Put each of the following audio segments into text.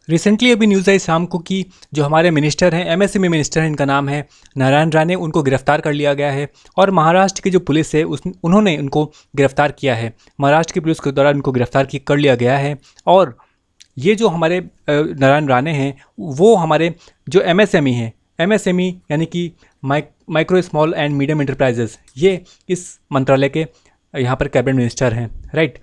Recently अभी news आई शाम को कि जो हमारे मिनिस्टर हैं, एमएसएमई मिनिस्टर हैं, इनका नाम है नारायण राणे, उनको गिरफ्तार कर लिया गया है। और महाराष्ट्र की जो पुलिस है उन्होंने उनको गिरफ्तार किया है। महाराष्ट्र की पुलिस के द्वारा उनको गिरफ्तार कर लिया गया है। और ये जो हमारे नारायण राणे हैं, वो हमारे जो एमएसएमई हैं, एमएसएमई यानी कि micro small and medium enterprises, ये इस मंत्रालय के यहाँ पर कैबिनेट मिनिस्टर हैं, राइट।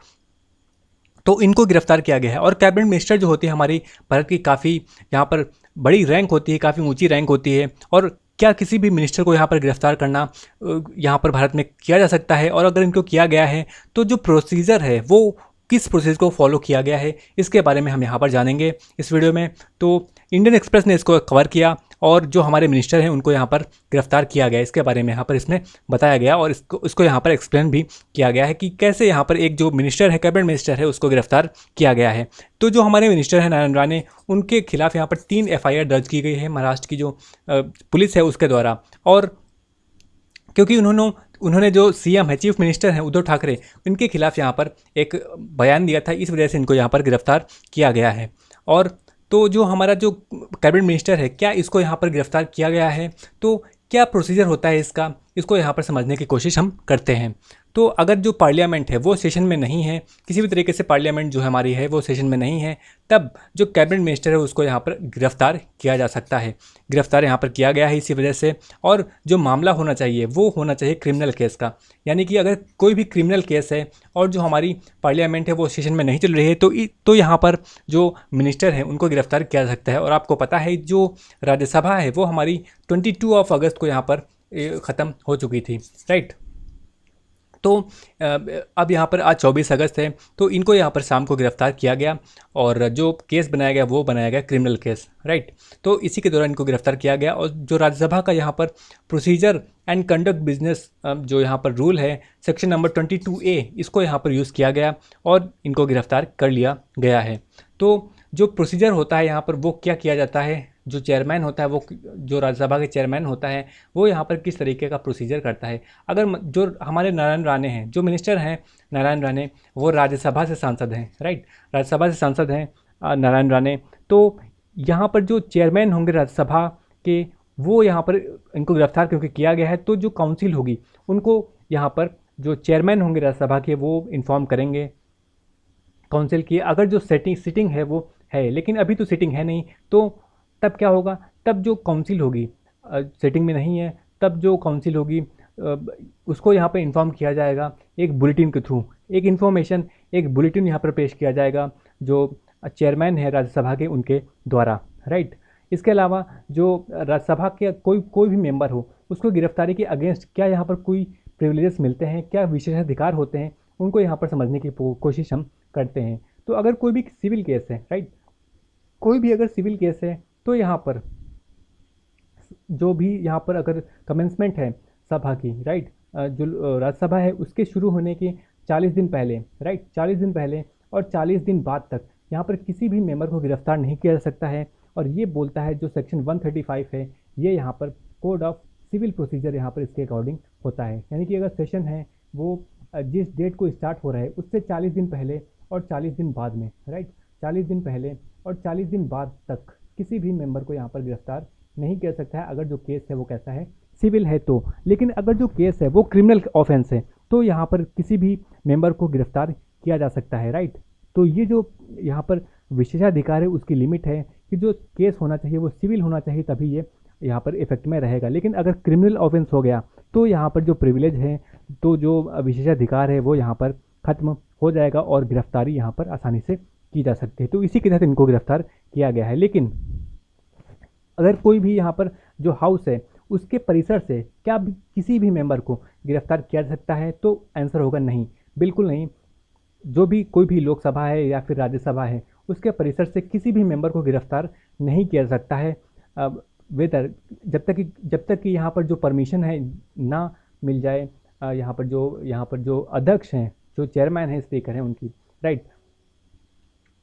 तो इनको गिरफ्तार किया गया है। और कैबिनेट मिनिस्टर जो होती है हमारी भारत की, काफ़ी यहाँ पर बड़ी रैंक होती है, काफ़ी ऊंची रैंक होती है। और क्या किसी भी मिनिस्टर को यहाँ पर गिरफ्तार करना यहाँ पर भारत में किया जा सकता है? और अगर इनको किया गया है तो जो प्रोसीजर है वो किस प्रोसेस को फॉलो किया गया है, इसके बारे में हम यहाँ पर जानेंगे इस वीडियो में। तो इंडियन एक्सप्रेस ने इसको कवर किया और जो हमारे मिनिस्टर हैं उनको यहाँ पर गिरफ्तार किया गया, इसके बारे में यहाँ पर इसमें बताया गया। और इसको यहाँ पर एक्सप्लेन भी किया गया है कि कैसे यहाँ पर एक जो मिनिस्टर है, कैबिनेट मिनिस्टर है, उसको गिरफ्तार किया गया है। तो जो हमारे मिनिस्टर हैं नारायण राणे, उनके खिलाफ यहाँ पर 3 एफआईआर दर्ज की गई है महाराष्ट्र की जो पुलिस है उसके द्वारा। और क्योंकि उन्होंने जो सीएम है, चीफ मिनिस्टर हैं उद्धव ठाकरे, उनके खिलाफ यहाँ पर एक बयान दिया था, इस वजह से इनको यहाँ पर गिरफ्तार किया गया है। और तो जो हमारा जो कैबिनेट मिनिस्टर है, क्या इसको यहाँ पर गिरफ्तार किया गया है? तो क्या प्रोसीजर होता है इसका, इसको यहाँ पर समझने की कोशिश हम करते हैं। तो अगर जो पार्लियामेंट है वो सेशन में नहीं है, किसी भी तरीके से पार्लियामेंट जो हमारी है वो सेशन में नहीं है, तब जो कैबिनेट मिनिस्टर है उसको यहाँ पर गिरफ्तार किया जा सकता है। गिरफ्तार यहाँ पर किया गया है इसी वजह से। और जो मामला होना चाहिए वो होना चाहिए क्रिमिनल केस का, यानी कि अगर कोई भी क्रिमिनल केस है और जो हमारी पार्लियामेंट है वो सेशन में नहीं चल रही है, तो यहाँ पर जो मिनिस्टर हैं उनको गिरफ्तार किया जा सकता है। और आपको पता है जो राज्यसभा है वो हमारी 22 अगस्त को यहाँ पर ख़त्म हो चुकी थी, राइट। तो अब यहाँ पर आज 24 अगस्त है, तो इनको यहाँ पर शाम को गिरफ्तार किया गया और जो केस बनाया गया वो बनाया गया क्रिमिनल केस, राइट। तो इसी के दौरान इनको गिरफ्तार किया गया। और जो राज्यसभा का यहाँ पर प्रोसीजर एंड कंडक्ट बिजनेस जो यहाँ पर रूल है, सेक्शन नंबर 22A, इसको यहाँ पर यूज़ किया गया और इनको गिरफ्तार कर लिया गया है। तो जो प्रोसीजर होता है यहाँ पर वो क्या किया जाता है, जो चेयरमैन होता है, वो जो राज्यसभा के चेयरमैन होता है, वो यहाँ पर किस तरीके का प्रोसीजर करता है। अगर जो हमारे नारायण राणे हैं, जो मिनिस्टर हैं नारायण राणे, वो राज्यसभा से सांसद हैं, राइट, राज्यसभा से सांसद हैं नारायण राणे। तो यहाँ पर जो चेयरमैन होंगे राज्यसभा के, वो यहाँ पर इनको गिरफ्तार क्योंकि किया गया है, तो जो काउंसिल होगी उनको यहाँ पर जो चेयरमैन होंगे राज्यसभा के वो इन्फॉर्म करेंगे काउंसिल की। अगर जो सिटिंग है वो है, लेकिन अभी तो सिटिंग है नहीं, तो तब क्या होगा, तब जो काउंसिल होगी, सेटिंग में नहीं है, तब जो काउंसिल होगी उसको यहाँ पर इन्फॉर्म किया जाएगा एक बुलेटिन के थ्रू। एक इन्फॉर्मेशन, एक बुलेटिन यहाँ पर पेश किया जाएगा जो चेयरमैन है राज्यसभा के, उनके द्वारा, राइट। इसके अलावा जो राज्यसभा के कोई भी मेंबर हो, उसको गिरफ्तारी के अगेंस्ट क्या यहाँ पर कोई प्रिविलेजेस मिलते हैं, क्या विशेषाधिकार होते हैं, उनको यहाँ पर समझने की कोशिश हम करते हैं। तो अगर कोई भी सिविल केस है, राइट, कोई भी अगर सिविल केस है, तो यहाँ पर जो भी यहाँ पर अगर कमेंसमेंट है सभा की, राइट, जो राज्यसभा है उसके शुरू होने के 40 दिन पहले, राइट, 40 दिन पहले और 40 दिन बाद तक यहाँ पर किसी भी मेंबर को गिरफ्तार नहीं किया जा सकता है। और ये बोलता है जो सेक्शन 135 है, ये यहाँ पर कोड ऑफ सिविल प्रोसीजर यहाँ पर इसके अकॉर्डिंग होता है। यानी कि अगर सेशन है वो जिस डेट को स्टार्ट हो रहा है उससे 40 दिन पहले और 40 दिन बाद में, राइट, 40 दिन पहले और 40 दिन बाद तक किसी भी मेंबर को यहाँ पर गिरफ्तार नहीं किया सकता है, अगर जो केस है वो कैसा है, सिविल है तो। लेकिन अगर जो केस है वो क्रिमिनल ऑफेंस है, तो यहाँ पर किसी भी मेंबर को गिरफ्तार किया जा सकता है, राइट। तो ये जो यहाँ पर विशेषाधिकार है उसकी लिमिट है कि जो केस होना चाहिए वो सिविल होना चाहिए, तभी ये यहाँ पर इफेक्ट में रहेगा। लेकिन अगर क्रिमिनल ऑफेंस हो गया तो यहाँ पर जो प्रिविलेज है, तो जो विशेषाधिकार है वो यहाँ पर खत्म हो जाएगा और गिरफ्तारी यहाँ पर आसानी से की जा सकती है। तो इसी के तहत इनको गिरफ्तार किया गया है। लेकिन अगर कोई भी यहाँ पर जो हाउस है उसके परिसर से क्या किसी भी मेंबर को गिरफ्तार किया जा सकता है, तो आंसर होगा नहीं, बिल्कुल नहीं। जो भी कोई भी लोकसभा है या फिर राज्यसभा है, उसके परिसर से किसी भी मेंबर को गिरफ्तार नहीं किया जा सकता है वेदर जब तक कि यहाँ पर जो परमिशन है ना मिल जाए यहाँ पर जो अध्यक्ष हैं, जो चेयरमैन है, स्पीकर हैं उनकी, राइट।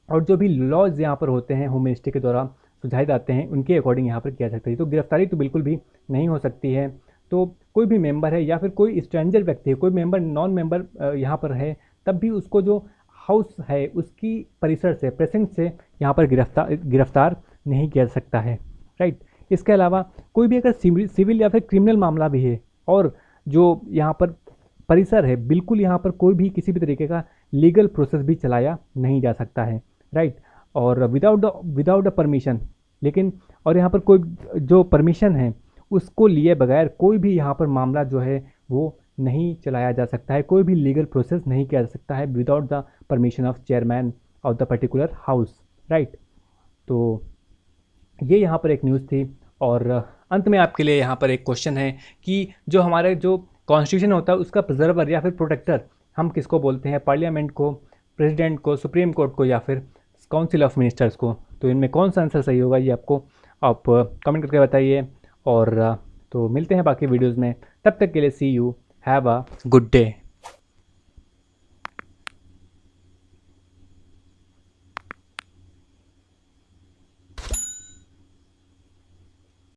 और जो भी लॉज यहाँ पर होते हैं होम मिनिस्ट्री के द्वारा सुझाए जाते हैं, उनके अकॉर्डिंग यहाँ पर किया जा सकता है। तो गिरफ्तारी तो बिल्कुल भी नहीं हो सकती है। तो कोई भी मेंबर है या फिर कोई स्ट्रेंजर व्यक्ति है, कोई मेंबर नॉन मेंबर यहाँ पर है, तब भी उसको जो हाउस है उसकी परिसर से, प्रेसिडेंट से यहाँ पर गिरफ्तार नहीं किया जा सकता है, राइट। इसके अलावा कोई भी अगर सिविल या फिर क्रिमिनल मामला भी है और जो यहाँ पर परिसर है, बिल्कुल यहाँ पर कोई भी किसी भी तरीके का लीगल प्रोसेस भी चलाया नहीं जा सकता है, राइट। और विदाउट द परमिशन, लेकिन और यहाँ पर कोई जो परमिशन है उसको लिए बगैर कोई भी यहाँ पर मामला जो है वो नहीं चलाया जा सकता है, कोई भी लीगल प्रोसेस नहीं किया जा सकता है without the permission of chairman of the particular house, right. तो ये यहाँ पर एक न्यूज़ थी। और अंत में आपके लिए यहाँ पर एक क्वेश्चन है कि जो हमारे जो कॉन्स्टिट्यूशन होता है उसका प्रिजर्वर या फिर प्रोटेक्टर हम किसको बोलते हैं, पार्लियामेंट को, प्रेसिडेंट को, सुप्रीम कोर्ट को या फिर काउंसिल ऑफ मिनिस्टर्स को? तो इनमें कौन सा आंसर सही होगा ये आपको आप कमेंट करके बताइए। और तो मिलते हैं बाकी वीडियोज़ में, तब तक के लिए see you, have a good day.